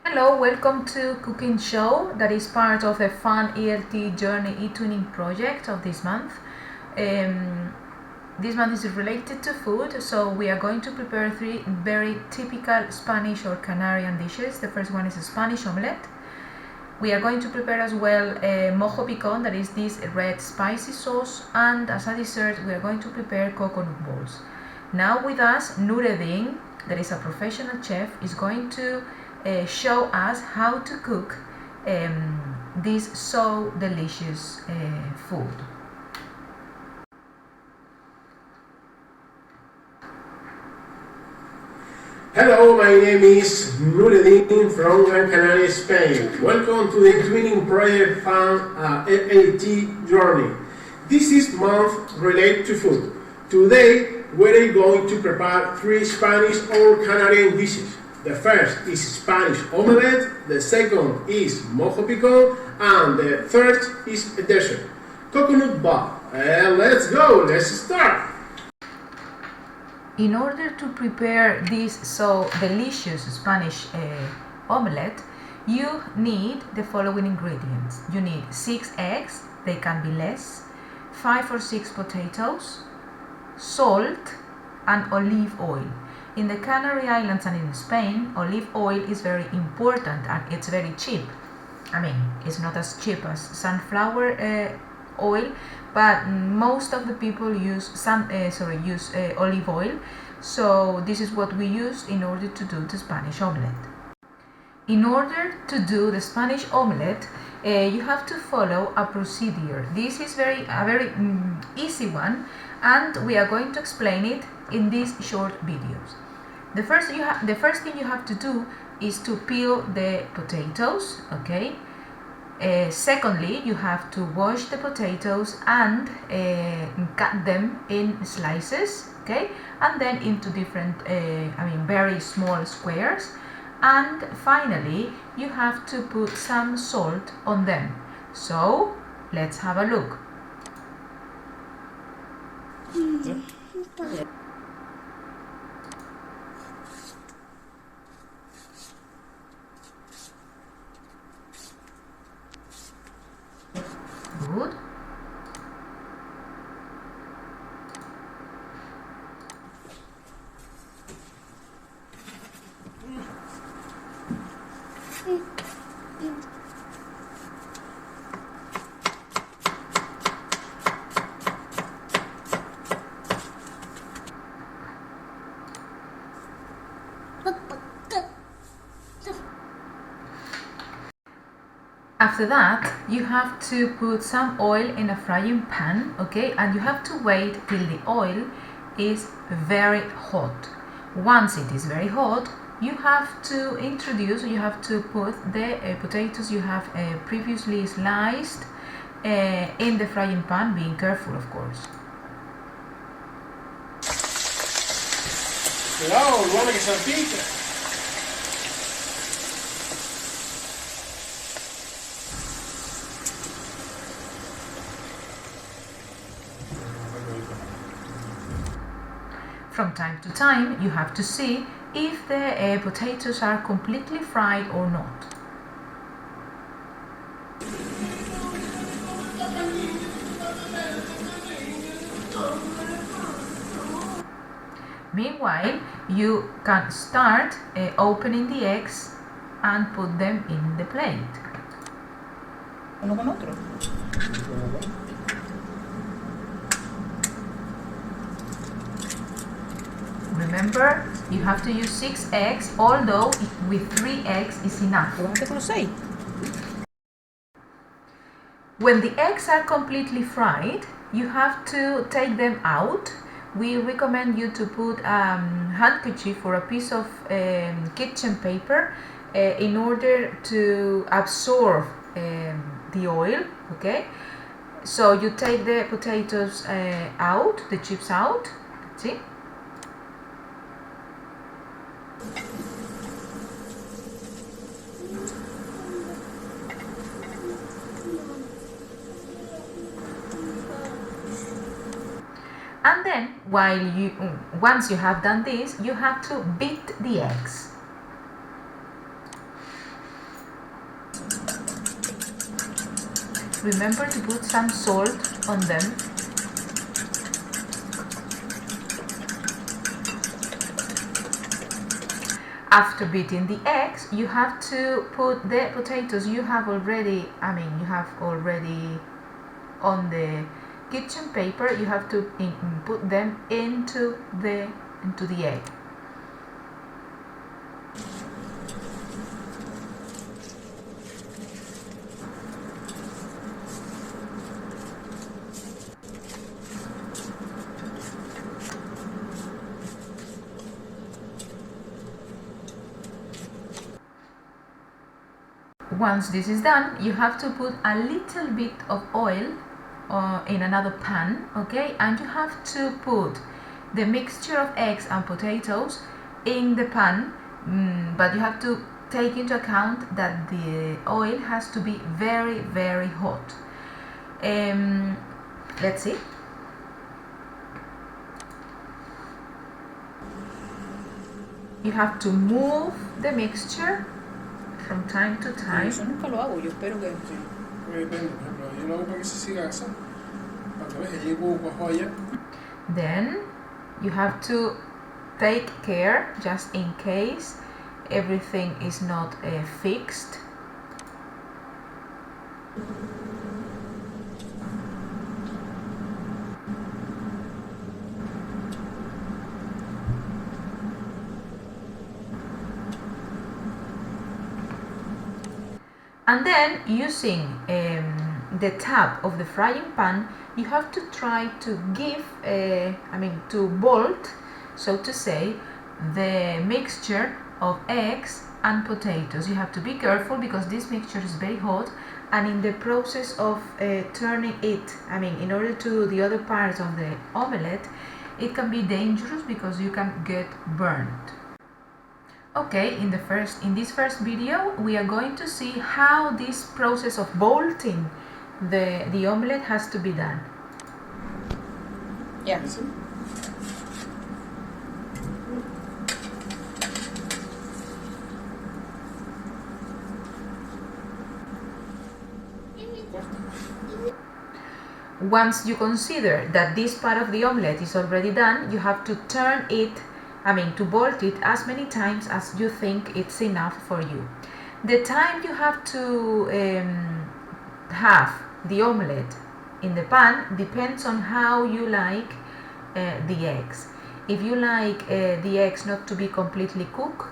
Hello, welcome to Cooking Show that is part of the Fun ELT Journey e-tuning project of this month. This month is related to food, so we are going to prepare three very typical Spanish or Canarian dishes. The first one is a Spanish omelette. We are going to prepare as well a mojo picon, that is this red spicy sauce, and as a dessert we are going to prepare coconut balls. Now with us, Nureddin, that is a professional chef, is going to show us how to cook this so delicious food. Hello, my name is Nureddin from Gran Canaria, Spain. Welcome to the Twinning Project Fun ALT Journey. This is month related to food. Today, we're going to prepare three Spanish or Canarian dishes. The first is Spanish omelette, the second is mojo picon, and the third is a dessert, coconut ball. Let's go, let's start. In order to prepare this so delicious Spanish omelette, you need the following ingredients. You need 6 eggs, they can be less, 5 or 6 potatoes, salt, and olive oil. In the Canary Islands and in Spain, olive oil is very important and it's very cheap. I mean, it's not as cheap as sunflower oil, but most of the people use olive oil. So this is what we use in order to do the Spanish omelette. In order to do the Spanish omelette, you have to follow a procedure. This is a very easy one, and we are going to explain it in these short videos. The first thing you have to do is to peel the potatoes, okay? Secondly, you have to wash the potatoes and cut them in slices, okay? And then into different, very small squares. And finally, you have to put some salt on them. So, let's have a look. Good. After that, you have to put some oil in a frying pan, okay? And you have to wait till the oil is very hot. Once it is very hot, you have to put the potatoes you have previously sliced in the frying pan, being careful, of course. Cuidado, no que salpica. From time to time, you have to see if the potatoes are completely fried or not. Meanwhile, you can start opening the eggs and put them in the plate. Uno con otro. Remember, you have to use 6 eggs, although with 3 eggs is enough. ¿Lo con los 6? When the eggs are completely fried, you have to take them out. We recommend you to put a handkerchief or a piece of kitchen paper in order to absorb the oil, okay? So you take the potatoes out, the chips out, see? And then, once you have done this, you have to beat the eggs. remember to put some salt on them. After beating the eggs, you have to put the potatoes you have already, on the kitchen paper, you have to put them into the egg. Once this is done, you have to put a little bit of oil in another pan, okay? And you have to put the mixture of eggs and potatoes in the pan, but you have to take into account that the oil has to be very, very hot. Let's see. You have to move the mixture from time to time. Eso nunca lo hago, yo espero que... Sí, porque depende, por ejemplo, yo lo hago para que se siga asando. Cuando ves, allí hubo cuajo allá. Then you have to take care, just in case everything is not fixed. And then, using the tap of the frying pan, you have to try to give, to bolt, so to say, the mixture of eggs and potatoes. You have to be careful because this mixture is very hot, and in the process of turning it, in order to do the other parts of the omelette, it can be dangerous because you can get burned. Okay, in this first video, we are going to see how this process of bolting the omelette has to be done. Ya. Once you consider that this part of the omelette is already done, you have to turn it, to bolt it as many times as you think it's enough for you. The time you have to have the omelette in the pan depends on how you like the eggs. If you like the eggs not to be completely cooked,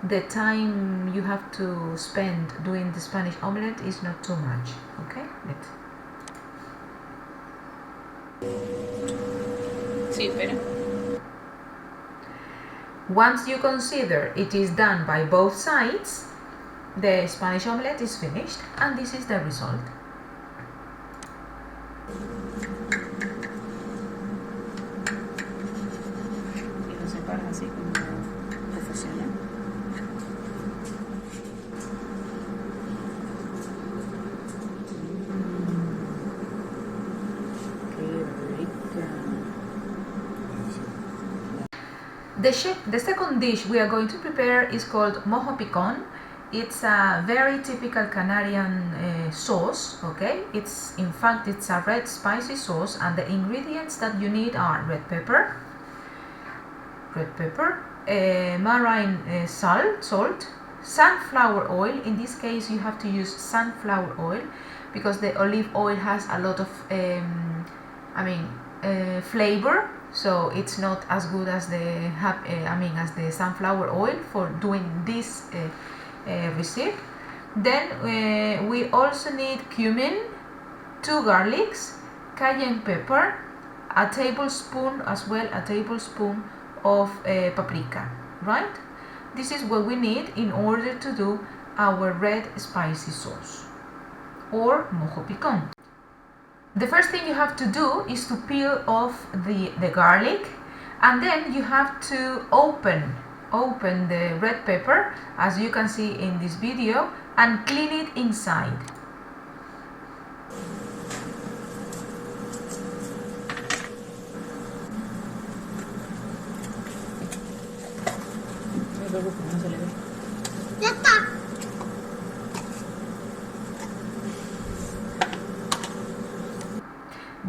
the time you have to spend doing the Spanish omelette is not too much. Okay? Sí, espera. Once you consider it is done by both sides, the Spanish omelette is finished, and this is the result. Y lo separas así como profesional. Qué rica. The second dish we are going to prepare is called mojo picon. It's a very typical Canarian sauce, okay? In fact, it's a red spicy sauce, and the ingredients that you need are red pepper, marine salt, sunflower oil. In this case, you have to use sunflower oil because the olive oil has a lot of flavor, so it's not as good as the sunflower oil for doing this recipe. Then we also need cumin, 2 garlics, cayenne pepper, a tablespoon of paprika, right? This is what we need in order to do our red spicy sauce or mojo picon. The first thing you have to do is to peel off the garlic, and then you have to open the red pepper, as you can see in this video, and clean it inside.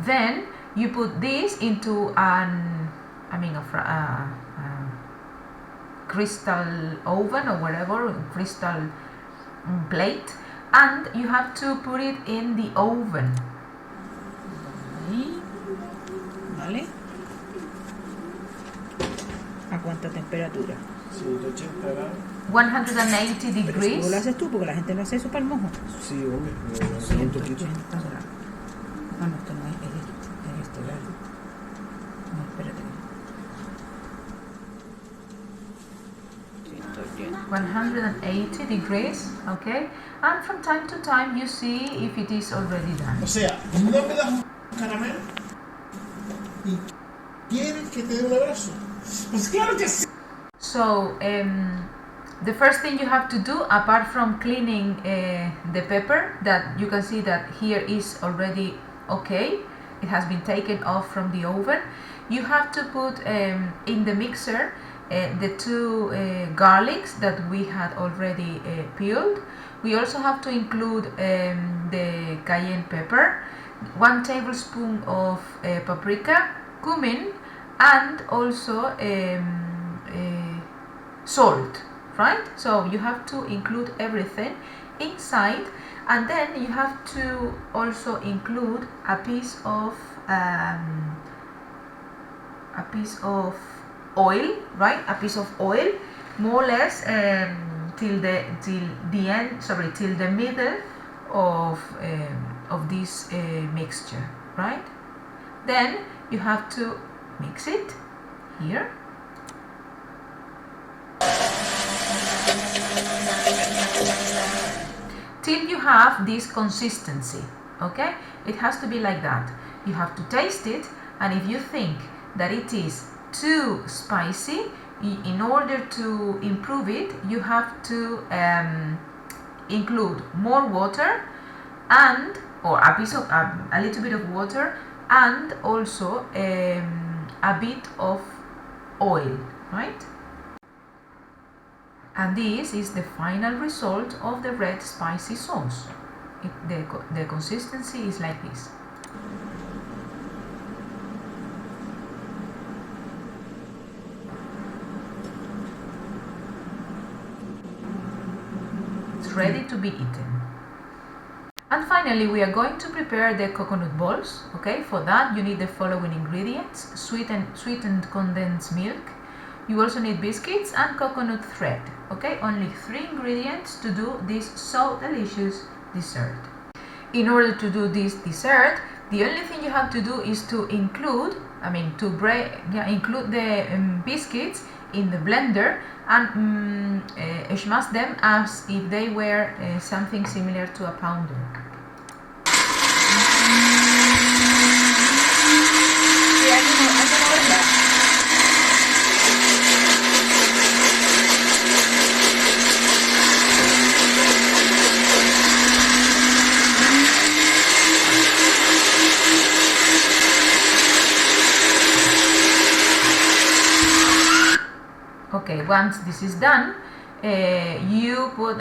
Then you put this into a crystal oven or whatever, crystal plate, and you have to put it in the oven. Ahí. ¿Vale? ¿A cuánta temperatura? 180 grados. 180 Pero eso degrees. lo haces tú porque la gente lo hace eso para el mojo. Sí, hombre, un 180 poquito. grados. Ah, no, esto no es este lado. No, espérate. 180 degrees, okay? And from time to time you see if it is already done. O sea, no me das un caramelo y quieres que te dé un abrazo. Pues claro que sí. So the first thing you have to do, apart from cleaning the pepper, that you can see that here is already okay, it has been taken off from the oven, you have to put in the mixer the two garlics that we had already peeled. We also have to include the cayenne pepper, 1 tablespoon of paprika, cumin, and also salt, right? So you have to include everything inside, and then you have to also include a piece of oil, right? A piece of oil, more or less till the middle of this mixture, right? Then you have to mix it here. Till you have this consistency, okay? It has to be like that. You have to taste it, and if you think that it is too spicy, in order to improve it, you have to include more water or a little bit of water, and also a bit of oil, right? And this is the final result of the red spicy sauce. The consistency is like this. It's ready to be eaten. And finally, we are going to prepare the coconut balls. Okay, for that you need the following ingredients: sweetened condensed milk. You also need biscuits and coconut thread. Okay, only 3 ingredients to do this so delicious dessert. In order to do this dessert, the only thing you have to do is to include the biscuits in the blender and smash them as if they were something similar to a pounder. Okay, once this is done, you put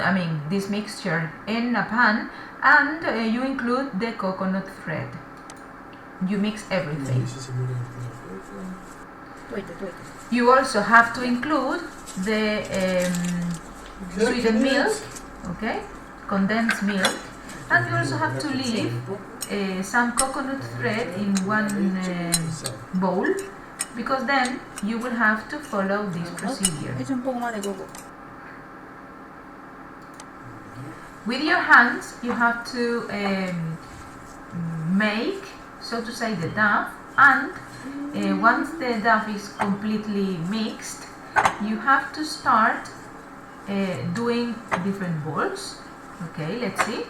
this mixture in a pan, and you include the coconut thread. You mix everything. You also have to include the sweetened milk, okay, condensed milk, and you also have to leave some coconut thread in one bowl, because then you will have to follow this procedure. Echa un poco más de coco. With your hands, you have to make, so to say, the dough, and once the dough is completely mixed, you have to start doing different balls. Okay, let's see.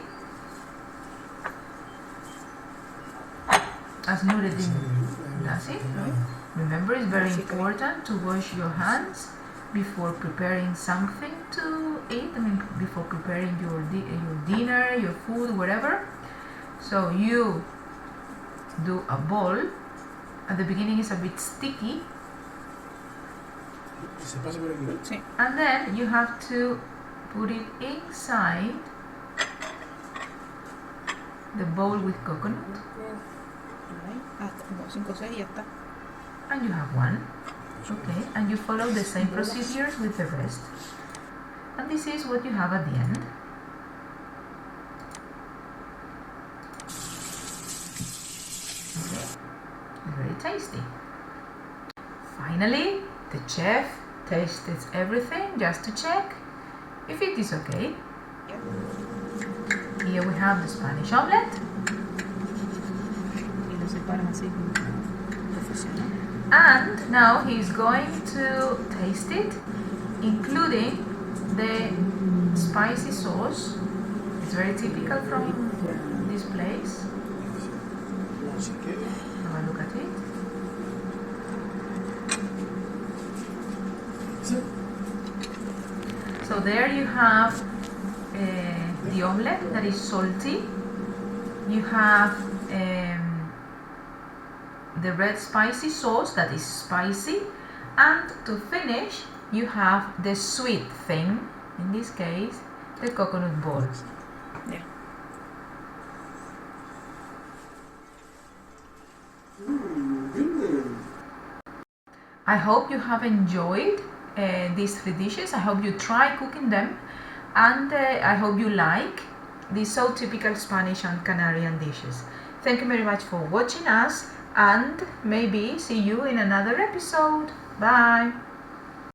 As Nureddin does it. Remember, it's very important to wash your hands before preparing something to eat. Before preparing your dinner, your food, whatever. So you do a ball. At the beginning, it's a bit sticky, and then you have to put it inside the bowl with coconut. Hasta 5 o 6 y ya está. And you have one. Okay, and you follow the same procedures with the rest. And this is what you have at the end. Okay, very tasty. Finally, the chef tasted everything just to check if it is okay. Here we have the Spanish omelette. Y lo separan así como profesional. And now he's going to taste it, including the spicy sauce. It's very typical from this place. Have a look at it. So there you have the omelette that is salty. You have the red spicy sauce that is spicy, and to finish you have the sweet thing, in this case the coconut ball. Yeah. I hope you have enjoyed these 3 dishes. I hope you try cooking them, and I hope you like these so typical Spanish and Canarian dishes. Thank you very much for watching us, and maybe see you in another episode. Bye!